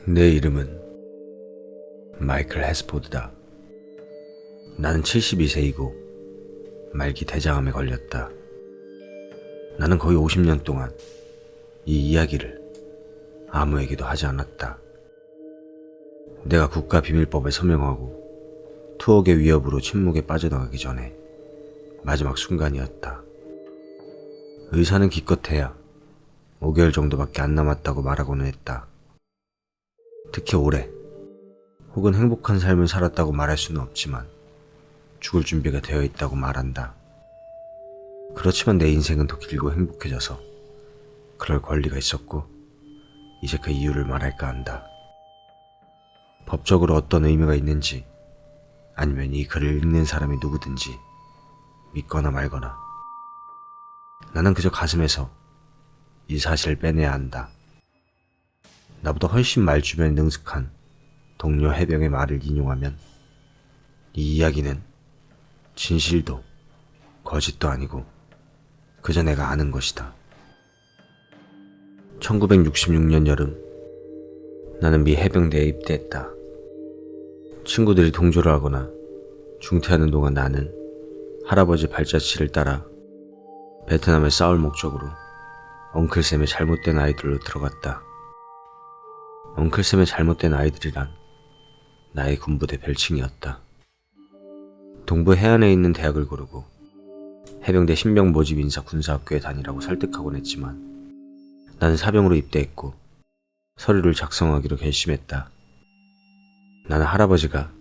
내 이름은 마이클 해스포드다. 나는 72세이고 말기 대장암에 걸렸다. 나는 거의 50년 동안 이 이야기를 아무에게도 하지 않았다. 내가 국가비밀법에 서명하고 투억의 위협으로 침묵에 빠져나가기 전에 마지막 순간이었다. 의사는 기껏해야 5개월 정도밖에 안 남았다고 말하고는 했다. 특히 오래 혹은 행복한 삶을 살았다고 말할 수는 없지만 죽을 준비가 되어 있다고 말한다. 그렇지만 내 인생은 더 길고 행복해져서 그럴 권리가 있었고 이제 그 이유를 말할까 한다. 법적으로 어떤 의미가 있는지 아니면 이 글을 읽는 사람이 누구든지 믿거나 말거나 나는 그저 가슴에서 이 사실을 빼내야 한다. 나보다 훨씬 말주변에 능숙한 동료 해병의 말을 인용하면 이 이야기는 진실도 거짓도 아니고 그저 내가 아는 것이다. 1966년 여름 나는 미 해병대에 입대했다. 친구들이 동조를 하거나 중퇴하는 동안 나는 할아버지 발자취를 따라 베트남에 싸울 목적으로 엉클샘의 잘못된 아이들로 들어갔다. 엉클샘의 잘못된 아이들이란 나의 군부대 별칭이었다. 동부 해안에 있는 대학을 고르고 해병대 신병 모집 인사 군사학교에 다니라고 설득하곤 했지만 나는 사병으로 입대했고 서류를 작성하기로 결심했다. 나는 할아버지가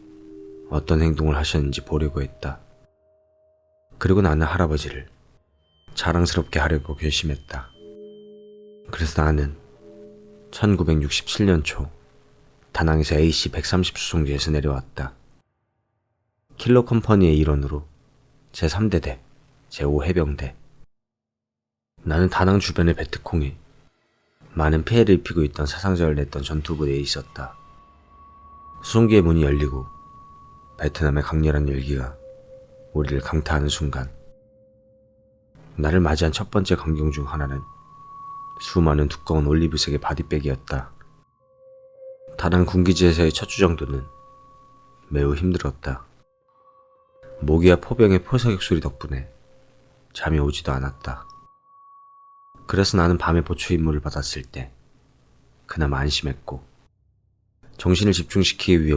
어떤 행동을 하셨는지 보려고 했다. 그리고 나는 할아버지를 자랑스럽게 하려고 결심했다. 그래서 나는 1967년 초 다낭에서 AC-130 수송기에서 내려왔다. 킬러 컴퍼니의 일원으로 제3대대, 제5해병대. 나는 다낭 주변의 베트콩에 많은 피해를 입히고 있던 사상자를 냈던 전투부대에 있었다. 수송기의 문이 열리고 베트남의 강렬한 열기가 우리를 강타하는 순간 나를 맞이한 첫 번째 광경 중 하나는 수많은 두꺼운 올리브색의 바디백이었다. 다낭 군기지에서의 첫 주정도는 매우 힘들었다. 모기와 포병의 포사격 소리 덕분에 잠이 오지도 않았다. 그래서 나는 밤에 보초 임무를 받았을 때 그나마 안심했고 정신을 집중시키기 위해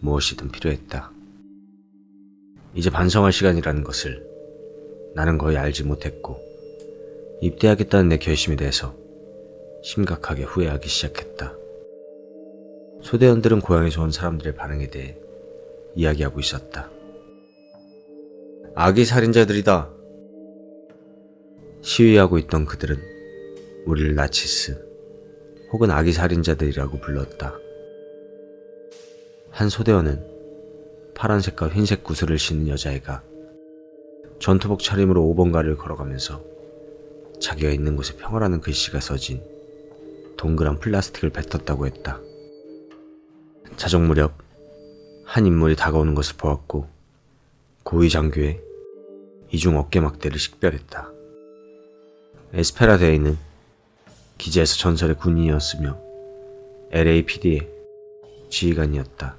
무엇이든 필요했다. 이제 반성할 시간이라는 것을 나는 거의 알지 못했고 입대하겠다는 내 결심에 대해서 심각하게 후회하기 시작했다. 소대원들은 고향에서 온 사람들의 반응에 대해 이야기하고 있었다. 아기 살인자들이다. 시위하고 있던 그들은 우리를 나치스 혹은 아기 살인자들이라고 불렀다. 한 소대원은 파란색과 흰색 구슬을 신은 여자애가 전투복 차림으로 5번가를 걸어가면서 자기가 있는 곳에 평화라는 글씨가 써진 동그란 플라스틱을 뱉었다고 했다. 자정 무렵 한 인물이 다가오는 것을 보았고 고위 장교의 이중 어깨막대를 식별했다. 에스페라데이는 기지에서 전설의 군인이었으며 LAPD의 지휘관이었다.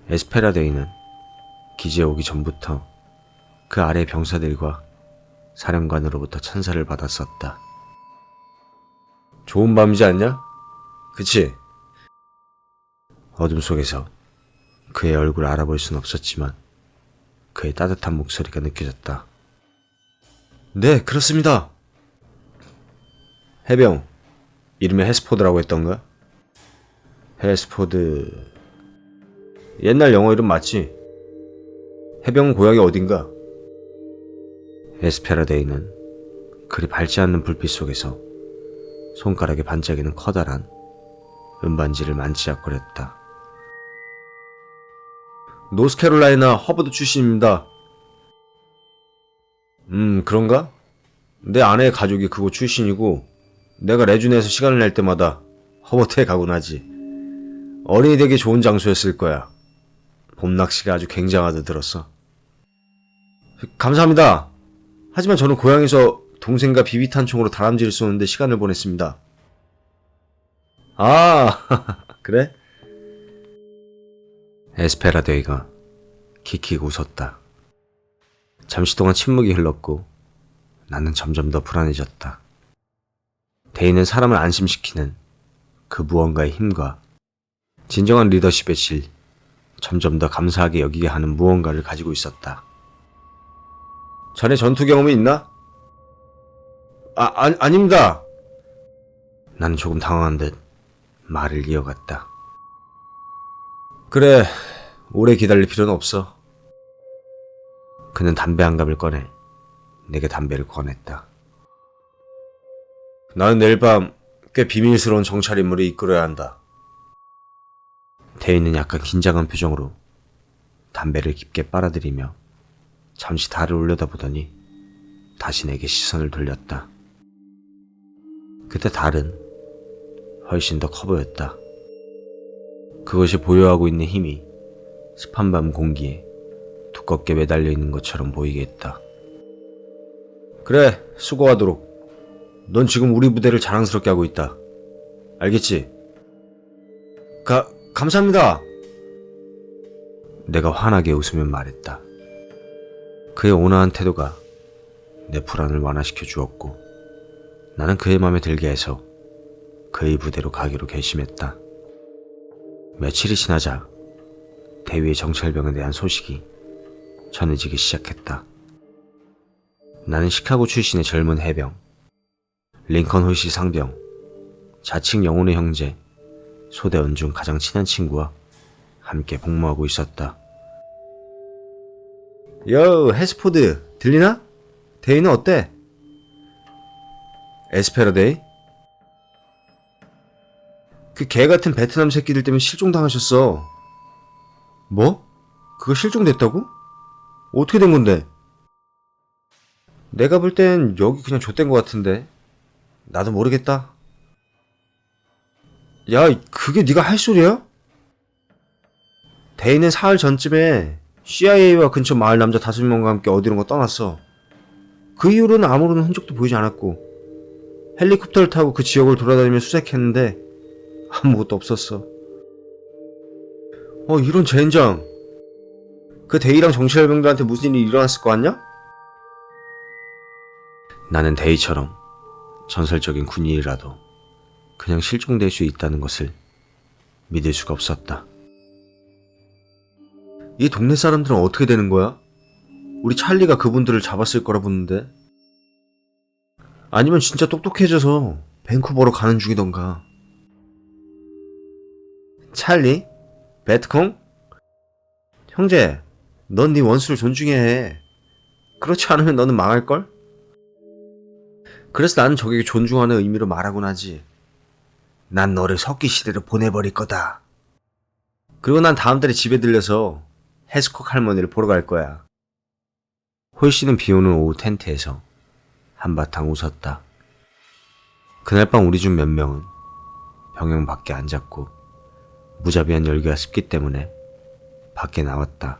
에스페라데이는 기지에 오기 전부터 그 아래 병사들과 사령관으로부터 찬사를 받았었다. 좋은 밤이지 않냐? 그치? 어둠 속에서 그의 얼굴을 알아볼 순 없었지만 그의 따뜻한 목소리가 느껴졌다. 네, 그렇습니다. 해병, 이름이 해스포드라고 했던가? 해스포드... 옛날 영어 이름 맞지? 해병 고향이 어딘가? 에스페라데이는 그리 밝지 않는 불빛 속에서 손가락에 반짝이는 커다란 은반지를 만지작거렸다. 노스캐롤라이나 허버드 출신입니다. 그런가? 내 아내의 가족이 그곳 출신이고 내가 레주네에서 시간을 낼 때마다 허버트에 가곤 하지. 어린이 되게 좋은 장소였을 거야. 봄 낚시가 아주 굉장하다 들었어. 감사합니다. 하지만 저는 고향에서 동생과 비비탄총으로 다람쥐를 쏘는데 시간을 보냈습니다. 아, 그래? 에스페라데이가 킥킥 웃었다. 잠시 동안 침묵이 흘렀고 나는 점점 더 불안해졌다. 데이는 사람을 안심시키는 그 무언가의 힘과 진정한 리더십의 질, 점점 더 감사하게 여기게 하는 무언가를 가지고 있었다. 자네 전투 경험이 있나? 아닙니다. 나는 조금 당황한 듯 말을 이어갔다. 그래, 오래 기다릴 필요는 없어. 그는 담배 한 갑을 꺼내 내게 담배를 권했다. 나는 내일 밤 꽤 비밀스러운 정찰 임무를 이끌어야 한다. 데이는 약간 긴장한 표정으로 담배를 깊게 빨아들이며 잠시 달을 올려다보더니 다시 내게 시선을 돌렸다. 그때 달은 훨씬 더 커 보였다. 그것이 보유하고 있는 힘이 습한 밤 공기에 두껍게 매달려 있는 것처럼 보이게 했다. 그래, 수고하도록. 넌 지금 우리 부대를 자랑스럽게 하고 있다. 알겠지? 감사합니다. 내가 환하게 웃으며 말했다. 그의 온화한 태도가 내 불안을 완화시켜 주었고 나는 그의 맘에 들게 해서 그의 부대로 가기로 결심했다. 며칠이 지나자 대위의 정찰병에 대한 소식이 전해지기 시작했다. 나는 시카고 출신의 젊은 해병, 링컨 홀씨 상병, 자칭 영혼의 형제, 소대원 중 가장 친한 친구와 함께 복무하고 있었다. 여, 해스포드, 들리나? 데이는 어때? 에스페라데이? 그 개같은 베트남 새끼들 때문에 실종당하셨어. 뭐? 그거 실종됐다고? 어떻게 된 건데? 내가 볼 땐 여기 그냥 좆된 것 같은데. 나도 모르겠다. 야, 그게 네가 할 소리야? 데이는 사흘 전쯤에 CIA와 근처 마을 남자 5명과 함께 어디론가 떠났어. 그 이후로는 아무런 흔적도 보이지 않았고 헬리콥터를 타고 그 지역을 돌아다니며 수색했는데 아무것도 없었어. 이런 젠장. 그 데이랑 정찰병들한테 무슨 일이 일어났을 거 같냐? 나는 데이처럼 전설적인 군인이라도 그냥 실종될 수 있다는 것을 믿을 수가 없었다. 이 동네 사람들은 어떻게 되는 거야? 우리 찰리가 그분들을 잡았을 거라 보는데. 아니면 진짜 똑똑해져서 밴쿠버로 가는 중이던가. 찰리? 베트콩? 형제, 넌 네 원수를 존중해야 해. 그렇지 않으면 너는 망할걸? 그래서 나는 적에게 존중하는 의미로 말하곤 하지. 난 너를 석기 시대로 보내버릴 거다. 그리고 난 다음 달에 집에 들려서 해스콕 할머니를 보러 갈 거야. 홀씨는 비오는 오후 텐트에서 한바탕 웃었다. 그날 밤 우리 중 몇 명은 병영 밖에 앉았고 무자비한 열기와 습기 때문에 밖에 나왔다.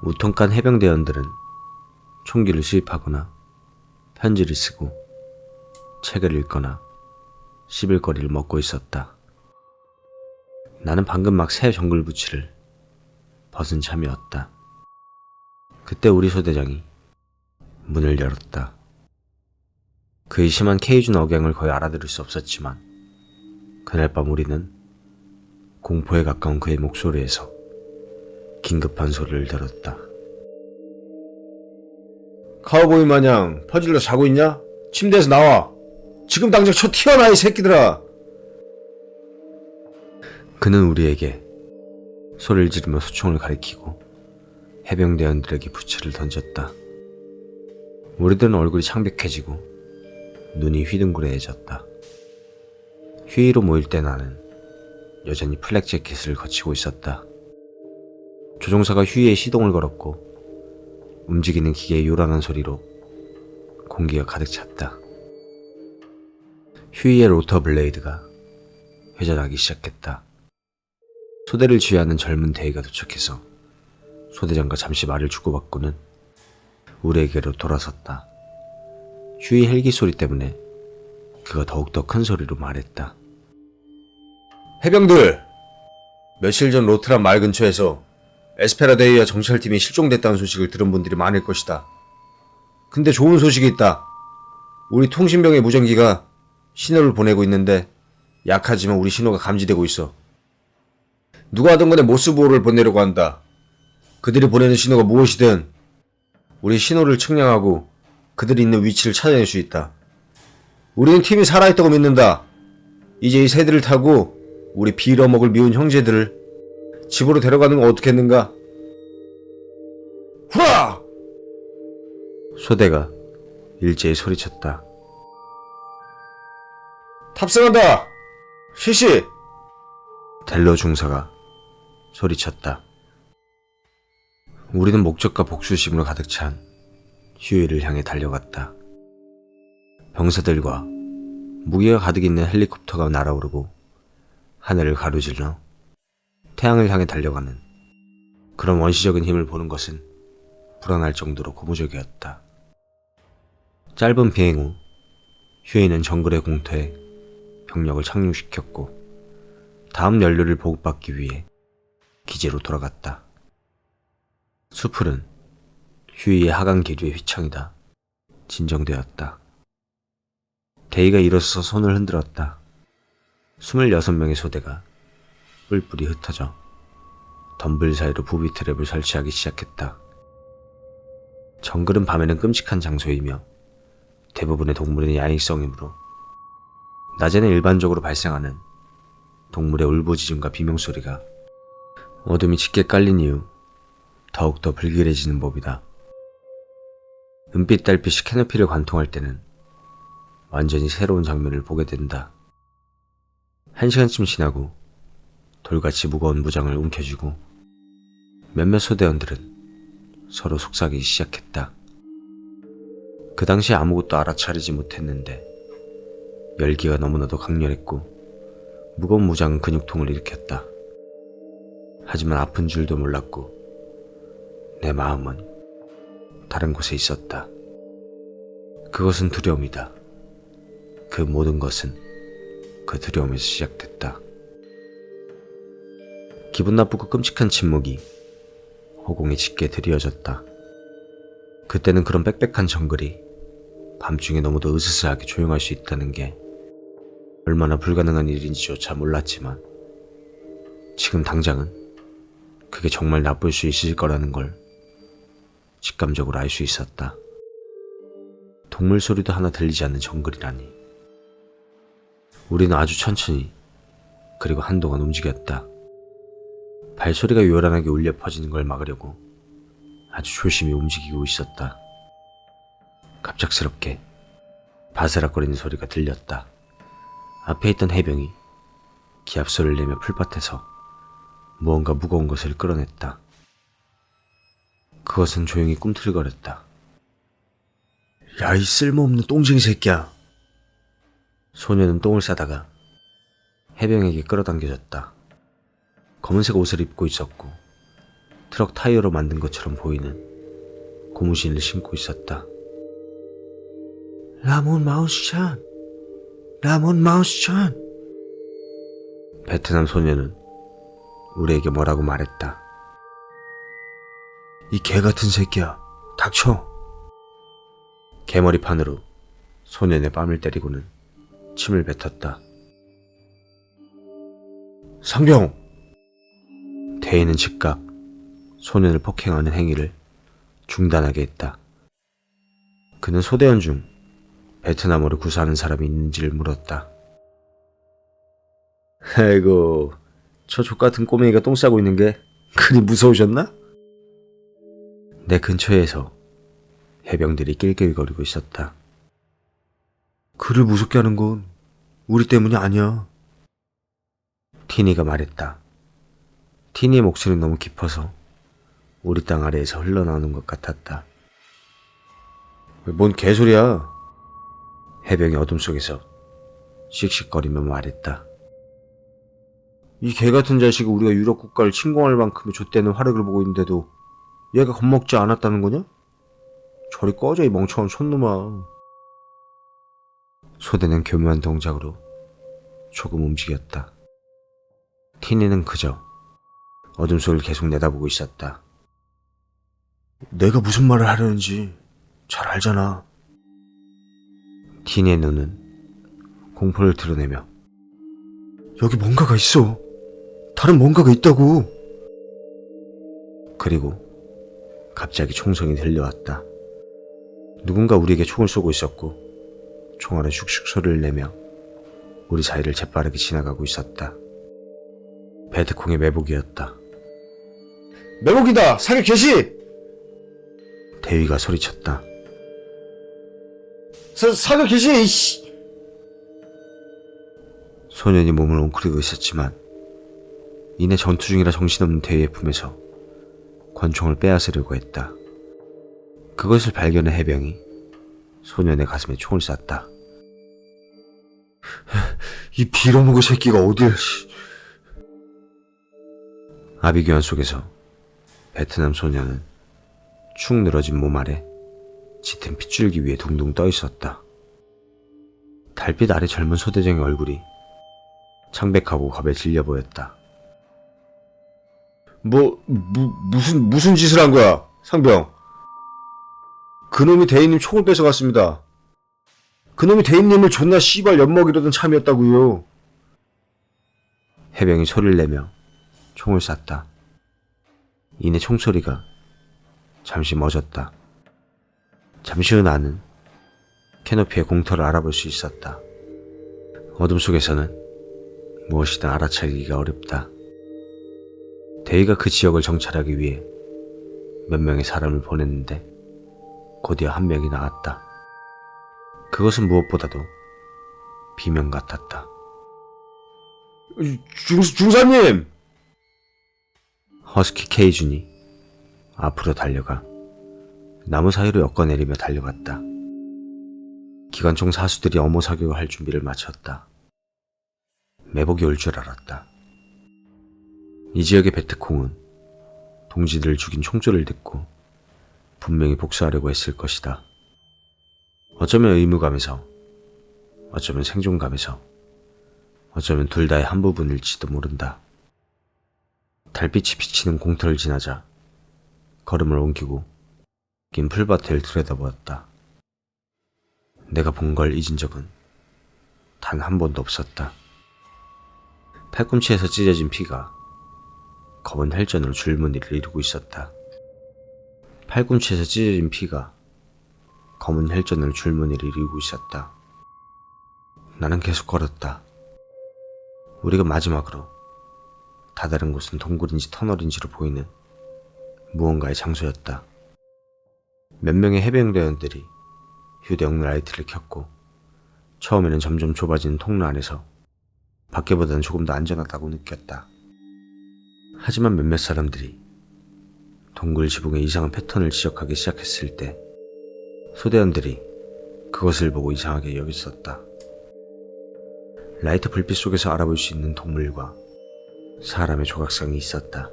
우통간 해병대원들은 총기를 수입하거나 편지를 쓰고 책을 읽거나 씹을거리를 먹고 있었다. 나는 방금 막 새 정글부츠를 벗은 참이었다. 그때 우리 소대장이 문을 열었다. 그의 심한 케이준 억양을 거의 알아들을 수 없었지만 그날 밤 우리는 공포에 가까운 그의 목소리에서 긴급한 소리를 들었다. 카우보이 마냥 퍼질러 자고 있냐? 침대에서 나와! 지금 당장 쳐 튀어나와 이 새끼들아! 그는 우리에게 소리를 지르며 소총을 가리키고 해병대원들에게 부츠를 던졌다. 우리들은 얼굴이 창백해지고 눈이 휘둥그레해졌다. 휴의로 모일 때 나는 여전히 플렉 재킷을 거치고 있었다. 조종사가 휴의에 시동을 걸었고 움직이는 기계의 요란한 소리로 공기가 가득 찼다. 휴의의 로터 블레이드가 회전하기 시작했다. 소대를 지휘하는 젊은 대위가 도착해서 소대장과 잠시 말을 주고받고는 우리에게로 돌아섰다. 휴의 헬기 소리 때문에 그가 더욱더 큰 소리로 말했다. 해병들! 며칠 전 로트란 마을 근처에서 에스페라데이아 정찰팀이 실종됐다는 소식을 들은 분들이 많을 것이다. 근데 좋은 소식이 있다. 우리 통신병의 무전기가 신호를 보내고 있는데 약하지만 우리 신호가 감지되고 있어. 누가 하던 간에 모스보호를 보내려고 한다. 그들이 보내는 신호가 무엇이든 우리 신호를 측량하고 그들이 있는 위치를 찾아낼 수 있다. 우리는 팀이 살아있다고 믿는다. 이제 이 새들을 타고 우리 빌어먹을 미운 형제들을 집으로 데려가는 건 어떻겠는가? 후라! 소대가 일제히 소리쳤다. 탑승한다! 실시! 델로 중사가 소리쳤다. 우리는 목적과 복수심으로 가득 찬 휴일을 향해 달려갔다. 병사들과 무기가 가득 있는 헬리콥터가 날아오르고 하늘을 가로질러 태양을 향해 달려가는 그런 원시적인 힘을 보는 것은 불안할 정도로 고무적이었다. 짧은 비행 후 휴이는 정글의 공터에 병력을 착륙시켰고 다음 연료를 보급받기 위해 기지로 돌아갔다. 수풀은 휴이의 하강 기류의 휘청이다 진정되었다. 데이가 일어서서 손을 흔들었다. 26명의 소대가 뿔뿔이 흩어져 덤불 사이로 부비 트랩을 설치하기 시작했다. 정글은 밤에는 끔찍한 장소이며 대부분의 동물은 야행성이므로 낮에는 일반적으로 발생하는 동물의 울부짖음과 비명소리가 어둠이 짙게 깔린 이후 더욱더 불길해지는 법이다. 은빛 달빛이 캐노피를 관통할 때는 완전히 새로운 장면을 보게 된다. 1시간쯤 지나고 돌같이 무거운 무장을 움켜쥐고 몇몇 소대원들은 서로 속삭이기 시작했다. 그 당시 아무것도 알아차리지 못했는데 열기가 너무나도 강렬했고 무거운 무장은 근육통을 일으켰다. 하지만 아픈 줄도 몰랐고 내 마음은 다른 곳에 있었다. 그것은 두려움이다. 그 모든 것은 그 두려움에서 시작됐다. 기분 나쁘고 끔찍한 침묵이 호공에 짙게 드리워졌다. 그때는 그런 빽빽한 정글이 밤중에 너무도 으스스하게 조용할 수 있다는 게 얼마나 불가능한 일인지조차 몰랐지만 지금 당장은 그게 정말 나쁠 수 있을 거라는 걸 직감적으로 알 수 있었다. 동물 소리도 하나 들리지 않는 정글이라니. 우리는 아주 천천히 그리고 한동안 움직였다. 발소리가 요란하게 울려 퍼지는 걸 막으려고 아주 조심히 움직이고 있었다. 갑작스럽게 바스락거리는 소리가 들렸다. 앞에 있던 해병이 기합소리를 내며 풀밭에서 무언가 무거운 것을 끌어냈다. 그것은 조용히 꿈틀거렸다. 야, 이 쓸모없는 똥쟁이 새끼야. 소녀는 똥을 싸다가 해병에게 끌어당겨졌다. 검은색 옷을 입고 있었고 트럭 타이어로 만든 것처럼 보이는 고무신을 신고 있었다. 라몬 마우스찬! 라몬 마우스찬! 베트남 소녀는 우리에게 뭐라고 말했다. 이 개같은 새끼야, 닥쳐! 개머리판으로 소년의 뺨을 때리고는 침을 뱉었다. 상병! 대인은 즉각 소년을 폭행하는 행위를 중단하게 했다. 그는 소대원 중 베트남어를 구사하는 사람이 있는지를 물었다. 아이고, 저 족같은 꼬맹이가 똥 싸고 있는 게 그리 무서우셨나? 내 근처에서 해병들이 낄낄거리고 있었다. 그를 무섭게 하는 건 우리 때문이 아니야. 티니가 말했다. 티니의 목소리는 너무 깊어서 우리 땅 아래에서 흘러나오는 것 같았다. 뭔 개소리야. 해병이 어둠 속에서 씩씩거리며 말했다. 이 개같은 자식이 우리가 유럽 국가를 침공할 만큼의 좆되는 화력을 보고 있는데도 얘가 겁먹지 않았다는 거냐? 저리 꺼져, 이 멍청한 촌놈아. 소대는 교묘한 동작으로 조금 움직였다. 티니는 그저 어둠 속을 계속 내다보고 있었다. 내가 무슨 말을 하려는지 잘 알잖아. 티니의 눈은 공포를 드러내며 여기 뭔가가 있어. 다른 뭔가가 있다고. 그리고 갑자기 총성이 들려왔다. 누군가 우리에게 총을 쏘고 있었고 총알은 슉슉 소리를 내며 우리 사이를 재빠르게 지나가고 있었다. 베트콩의 매복이었다. 매복이다! 사격 개시! 대위가 소리쳤다. 사격 개시! 이씨! 소년이 몸을 웅크리고 있었지만 이내 전투 중이라 정신없는 대위의 품에서 권총을 빼앗으려고 했다. 그것을 발견한 해병이 소년의 가슴에 총을 쐈다. 이 빌어먹을 새끼가 어딜... 아비규환 속에서 베트남 소년은 축 늘어진 몸 아래 짙은 핏줄기 위에 둥둥 떠 있었다. 달빛 아래 젊은 소대장의 얼굴이 창백하고 겁에 질려 보였다. 무슨 짓을 한 거야, 상병? 그놈이 대인님 총을 뺏어갔습니다. 그놈이 대인님을 존나 씨발 엿먹이려던 참이었다고요. 해병이 소리를 내며 총을 쐈다. 이내 총소리가 잠시 멎었다. 잠시 후 나는 캐노피의 공터를 알아볼 수 있었다. 어둠 속에서는 무엇이든 알아차리기가 어렵다. 대위가 그 지역을 정찰하기 위해 몇 명의 사람을 보냈는데 곧이어 한 명이 나왔다. 그것은 무엇보다도 비명 같았다. 중사님! 허스키 케이준이 앞으로 달려가 나무 사이로 엮어내리며 달려갔다. 기관총 사수들이 엄호 사격을 할 준비를 마쳤다. 매복이 올 줄 알았다. 이 지역의 베트콩은 동지들을 죽인 총소리를 듣고 분명히 복수하려고 했을 것이다. 어쩌면 의무감에서, 어쩌면 생존감에서, 어쩌면 둘 다의 한 부분일지도 모른다. 달빛이 비치는 공터를 지나자 걸음을 옮기고 긴 풀밭을 들여다보았다. 내가 본 걸 잊은 적은 단 한 번도 없었다. 팔꿈치에서 찢어진 피가 검은 혈전으로 줄무늬를 이루고 있었다. 팔꿈치에서 찢어진 피가 검은 혈전으로 줄무늬를 이루고 있었다. 나는 계속 걸었다. 우리가 마지막으로 다다른 곳은 동굴인지 터널인지로 보이는 무언가의 장소였다. 몇 명의 해병대원들이 휴대용 라이트를 켰고 처음에는 점점 좁아지는 통로 안에서 밖에보다는 조금 더 안전하다고 느꼈다. 하지만 몇몇 사람들이 동굴 지붕의 이상한 패턴을 지적하기 시작했을 때 소대원들이 그것을 보고 이상하게 여겼었다. 라이트 불빛 속에서 알아볼 수 있는 동물과 사람의 조각상이 있었다.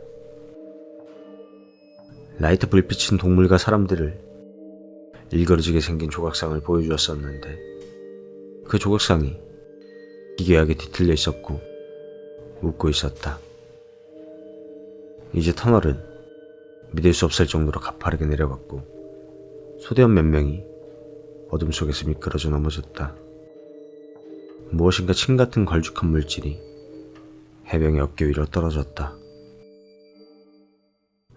라이트 불빛은 동물과 사람들을 일그러지게 생긴 조각상을 보여주었었는데 그 조각상이 기괴하게 뒤틀려 있었고 웃고 있었다. 이제 터널은 믿을 수 없을 정도로 가파르게 내려갔고 소대원 몇 명이 어둠 속에서 미끄러져 넘어졌다. 무엇인가 침 같은 걸쭉한 물질이 해병의 어깨 위로 떨어졌다.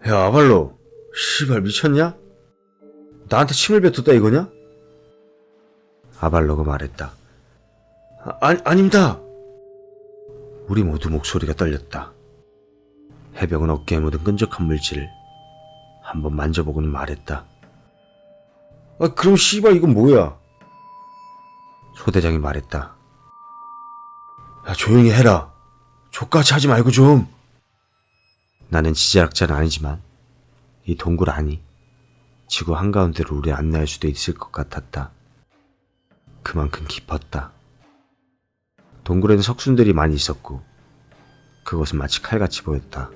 야, 아발로, 씨발 미쳤냐? 나한테 침을 뱉었다 이거냐? 아발로가 말했다. 아닙니다. 우리 모두 목소리가 떨렸다. 해병은 어깨에 묻은 끈적한 물질을 한번 만져보고는 말했다. 그럼 씨발 이건 뭐야? 소대장이 말했다. 야, 조용히 해라. 족같이 하지 말고 좀. 나는 지질학자는 아니지만 이 동굴 안이 지구 한가운데로 우리 안내할 수도 있을 것 같았다. 그만큼 깊었다. 동굴에는 석순들이 많이 있었고 그것은 마치 칼같이 보였다.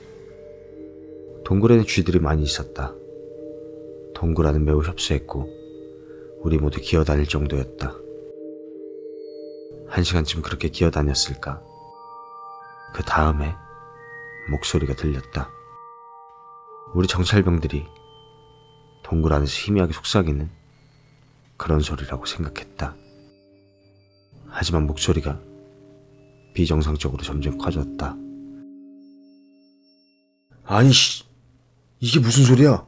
동굴에는 쥐들이 많이 있었다. 동굴 안은 매우 협소했고 우리 모두 기어다닐 정도였다. 1시간쯤 그렇게 기어다녔을까. 그 다음에 목소리가 들렸다. 우리 정찰병들이 동굴 안에서 희미하게 속삭이는 그런 소리라고 생각했다. 하지만 목소리가 비정상적으로 점점 커졌다. 아니 씨, 이게 무슨 소리야?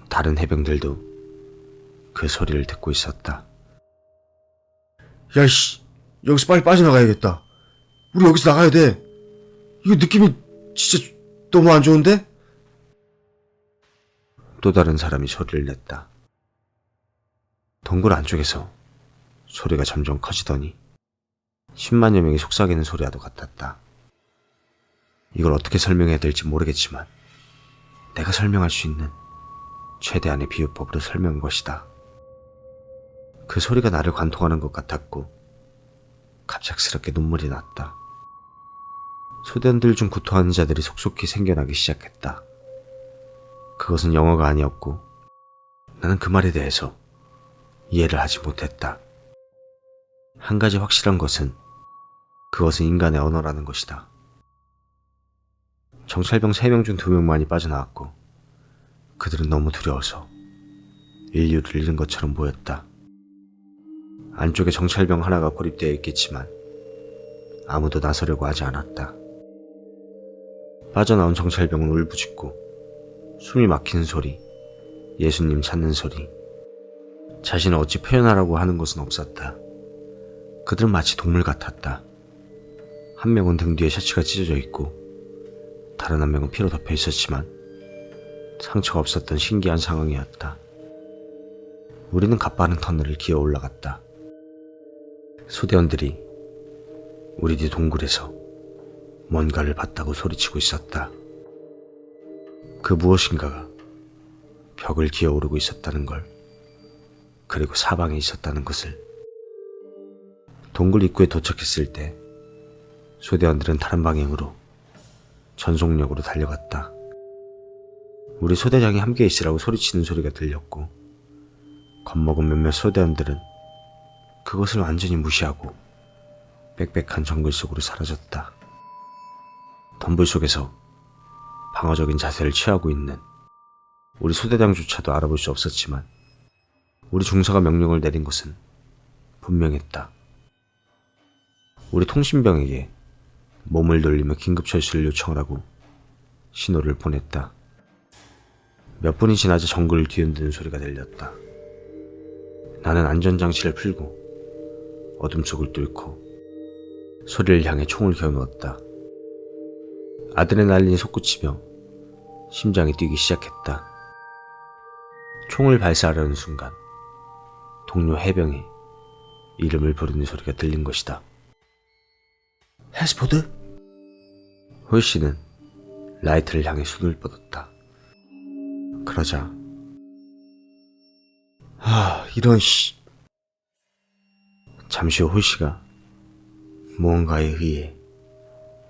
다른 해병들도 그 소리를 듣고 있었다. 야이씨, 여기서 빨리 빠져나가야겠다. 우리 여기서 나가야 돼. 이거 느낌이 진짜 너무 안 좋은데? 또 다른 사람이 소리를 냈다. 동굴 안쪽에서 소리가 점점 커지더니 10만여 명이 속삭이는 소리와도 같았다. 이걸 어떻게 설명해야 될지 모르겠지만 내가 설명할 수 있는 최대한의 비유법으로 설명한 것이다. 그 소리가 나를 관통하는 것 같았고 갑작스럽게 눈물이 났다. 소대원들 중 구토하는 자들이 속속히 생겨나기 시작했다. 그것은 영어가 아니었고 나는 그 말에 대해서 이해를 하지 못했다. 한 가지 확실한 것은 그것은 인간의 언어라는 것이다. 정찰병 3명 중 2명만이 빠져나왔고 그들은 너무 두려워서 인류를 잃은 것처럼 보였다. 안쪽에 정찰병 하나가 고립되어 있겠지만 아무도 나서려고 하지 않았다. 빠져나온 정찰병은 울부짖고 숨이 막히는 소리, 예수님 찾는 소리, 자신을 어찌 표현하라고 하는 것은 없었다. 그들은 마치 동물 같았다. 한 명은 등 뒤에 셔츠가 찢어져 있고 다른 한 명은 피로 덮여 있었지만 상처가 없었던 신기한 상황이었다. 우리는 가파른 터널을 기어 올라갔다. 소대원들이 우리 뒤 동굴에서 뭔가를 봤다고 소리치고 있었다. 그 무엇인가가 벽을 기어오르고 있었다는 걸, 그리고 사방에 있었다는 것을. 동굴 입구에 도착했을 때 소대원들은 다른 방향으로 전속력으로 달려갔다. 우리 소대장이 함께 있으라고 소리치는 소리가 들렸고 겁먹은 몇몇 소대원들은 그것을 완전히 무시하고 빽빽한 정글 속으로 사라졌다. 덤불 속에서 방어적인 자세를 취하고 있는 우리 소대장조차도 알아볼 수 없었지만 우리 중사가 명령을 내린 것은 분명했다. 우리 통신병에게 몸을 돌리며 긴급 철수를 요청을 하고 신호를 보냈다. 몇 분이 지나자 정글을 뒤흔드는 소리가 들렸다. 나는 안전장치를 풀고 어둠 속을 뚫고 소리를 향해 총을 겨누었다. 아드레날린이 솟구치며 심장이 뛰기 시작했다. 총을 발사하려는 순간 동료 해병이 이름을 부르는 소리가 들린 것이다. 해스포드? 홀씨는 라이트를 향해 손을 뻗었다. 그러자 이런 씨. 잠시 후 홀씨가 무언가에 의해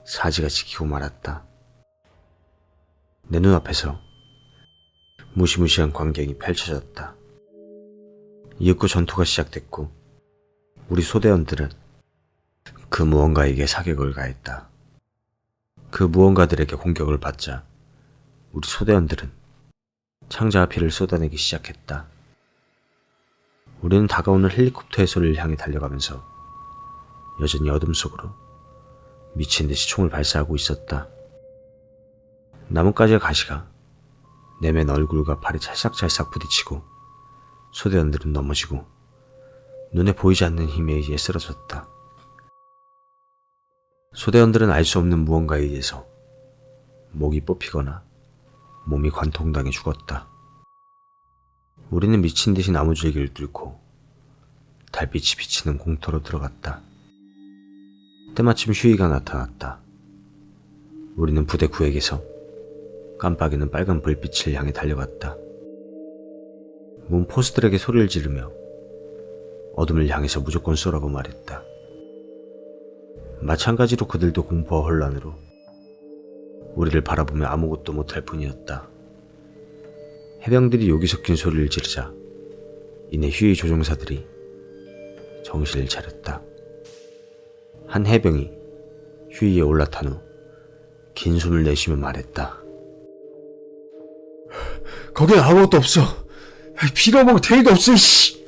사지가 지키고 말았다. 내 눈앞에서 무시무시한 광경이 펼쳐졌다. 이윽고 전투가 시작됐고 우리 소대원들은 그 무언가에게 사격을 가했다. 그 무언가들에게 공격을 받자 우리 소대원들은 창자와 피를 쏟아내기 시작했다. 우리는 다가오는 헬리콥터의 소리를 향해 달려가면서 여전히 어둠 속으로 미친 듯이 총을 발사하고 있었다. 나뭇가지의 가시가 내맨 얼굴과 팔에 찰싹찰싹 부딪히고 소대원들은 넘어지고 눈에 보이지 않는 힘에 의해 쓰러졌다. 소대원들은 알 수 없는 무언가에 의해서 목이 뽑히거나 몸이 관통당해 죽었다. 우리는 미친 듯이 나무줄기를 뚫고 달빛이 비치는 공터로 들어갔다. 때마침 휴이가 나타났다. 우리는 부대 구역에서 깜빡이는 빨간 불빛을 향해 달려갔다. 문 포스들에게 소리를 지르며 어둠을 향해서 무조건 쏘라고 말했다. 마찬가지로 그들도 공포와 혼란으로 우리를 바라보며 아무것도 못할 뿐이었다. 해병들이 욕이 섞인 소리를 지르자 이내 휴이 조종사들이 정신을 차렸다. 한 해병이 휴이에 올라탄 후 긴 숨을 내쉬며 말했다. 거긴 아무것도 없어. 빌어먹을 데이도 없어, 씨.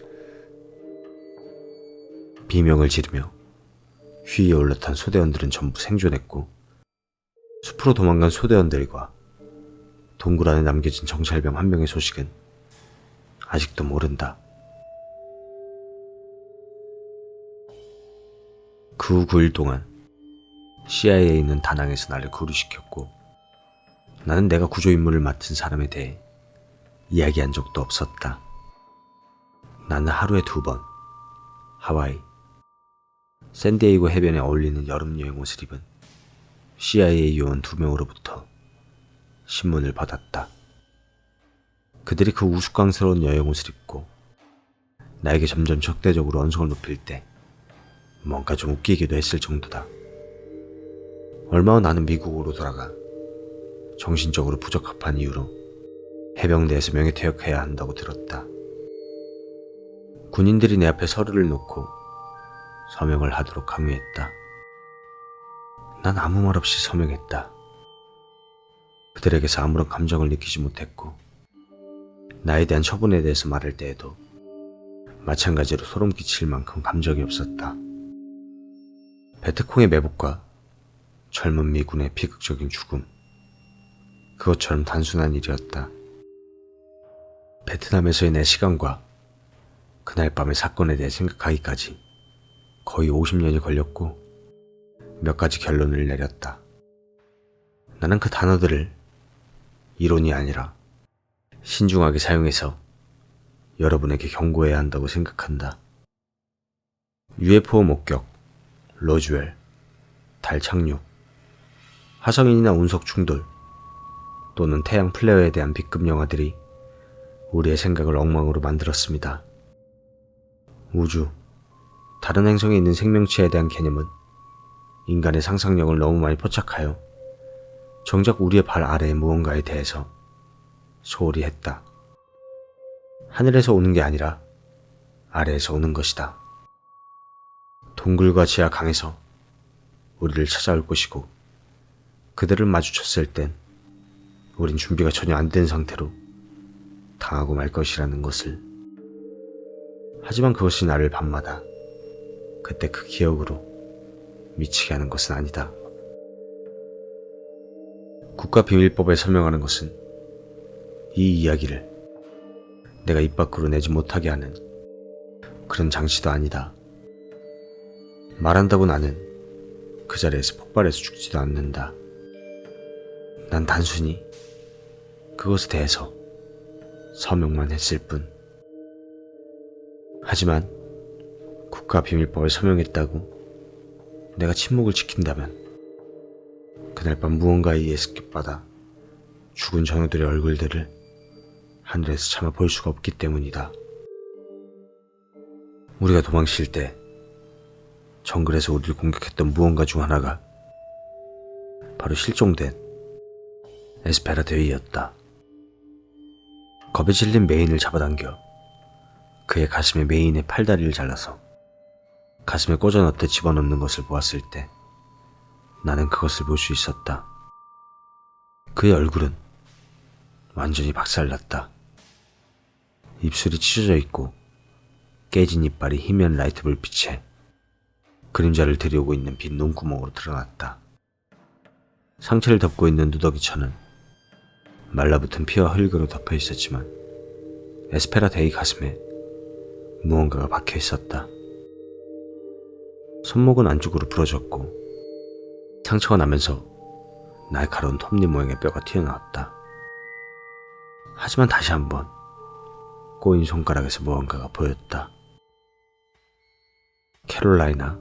비명을 지르며 휴이에 올라탄 소대원들은 전부 생존했고 숲으로 도망간 소대원들과 동굴 안에 남겨진 정찰병 한 명의 소식은 아직도 모른다. 그 후 9일 동안 CIA는 다낭에서 나를 구류시켰고 나는 내가 구조 임무를 맡은 사람에 대해 이야기한 적도 없었다. 나는 하루에 2번 하와이, 샌디에이고 해변에 어울리는 여름 여행 옷을 입은 CIA 요원 2명으로부터 신문을 받았다. 그들이 그 우스꽝스러운 여행 옷을 입고 나에게 점점 적대적으로 언성을 높일 때 뭔가 좀 웃기기도 했을 정도다. 얼마 후 나는 미국으로 돌아가 정신적으로 부적합한 이유로 해병대에서 명예퇴역해야 한다고 들었다. 군인들이 내 앞에 서류를 놓고 서명을 하도록 강요했다. 난 아무 말 없이 서명했다. 그들에게서 아무런 감정을 느끼지 못했고 나에 대한 처분에 대해서 말할 때에도 마찬가지로 소름 끼칠 만큼 감정이 없었다. 베트콩의 매복과 젊은 미군의 비극적인 죽음, 그것처럼 단순한 일이었다. 베트남에서의 내 시간과 그날 밤의 사건에 대해 생각하기까지 거의 50년이 걸렸고 몇 가지 결론을 내렸다. 나는 그 단어들을 이론이 아니라 신중하게 사용해서 여러분에게 경고해야 한다고 생각한다. UFO 목격, 로즈웰, 달 착륙, 화성인이나 운석 충돌 또는 태양 플레어에 대한 B급 영화들이 우리의 생각을 엉망으로 만들었습니다. 우주, 다른 행성에 있는 생명체에 대한 개념은 인간의 상상력을 너무 많이 포착하여 정작 우리의 발 아래의 무언가에 대해서 소홀히 했다. 하늘에서 오는 게 아니라 아래에서 오는 것이다. 동굴과 지하 강에서 우리를 찾아올 것이고 그들을 마주쳤을 땐 우린 준비가 전혀 안 된 상태로 당하고 말 것이라는 것을. 하지만 그것이 나를 밤마다 그때 그 기억으로 미치게 하는 것은 아니다. 국가비밀법에 설명하는 것은 이 이야기를 내가 입 밖으로 내지 못하게 하는 그런 장치도 아니다. 말한다고 나는 그 자리에서 폭발해서 죽지도 않는다. 난 단순히 그것에 대해서 서명만 했을 뿐. 하지만 국가비밀법에 서명했다고 내가 침묵을 지킨다면 그날 밤 무언가에 의해 습격받아 죽은 전우들의 얼굴들을 하늘에서 차마 볼 수가 없기 때문이다. 우리가 도망칠 때 정글에서 우리를 공격했던 무언가 중 하나가 바로 실종된 에스페라 데이였다. 겁에 질린 메인을 잡아당겨 그의 가슴에 메인의 팔다리를 잘라서 가슴에 꽂아 넣듯 집어넣는 것을 보았을 때 나는 그것을 볼 수 있었다. 그의 얼굴은 완전히 박살났다. 입술이 찢어져 있고 깨진 이빨이 희미한 라이트 불빛에 그림자를 들여오고 있는 빈 눈구멍으로 드러났다. 상체를 덮고 있는 누더기천은 말라붙은 피와 흙으로 덮여 있었지만 에스페라 데이 가슴에 무언가가 박혀 있었다. 손목은 안쪽으로 부러졌고 상처가 나면서 날카로운 톱니 모양의 뼈가 튀어나왔다. 하지만 다시 한번 꼬인 손가락에서 무언가가 보였다. 캐롤라이나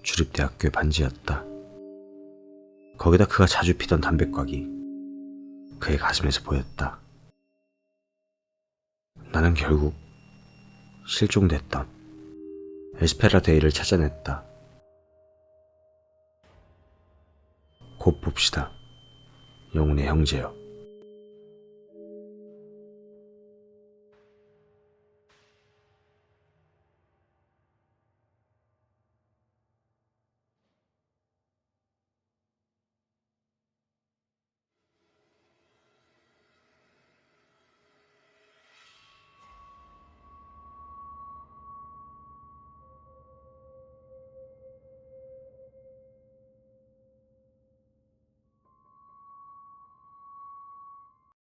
주립대학교의 반지였다. 거기다 그가 자주 피던 담배곽이 그의 가슴에서 보였다. 나는 결국 실종됐던 에스페라 데이를 찾아냈다. 곧 봅시다, 영혼의 형제여.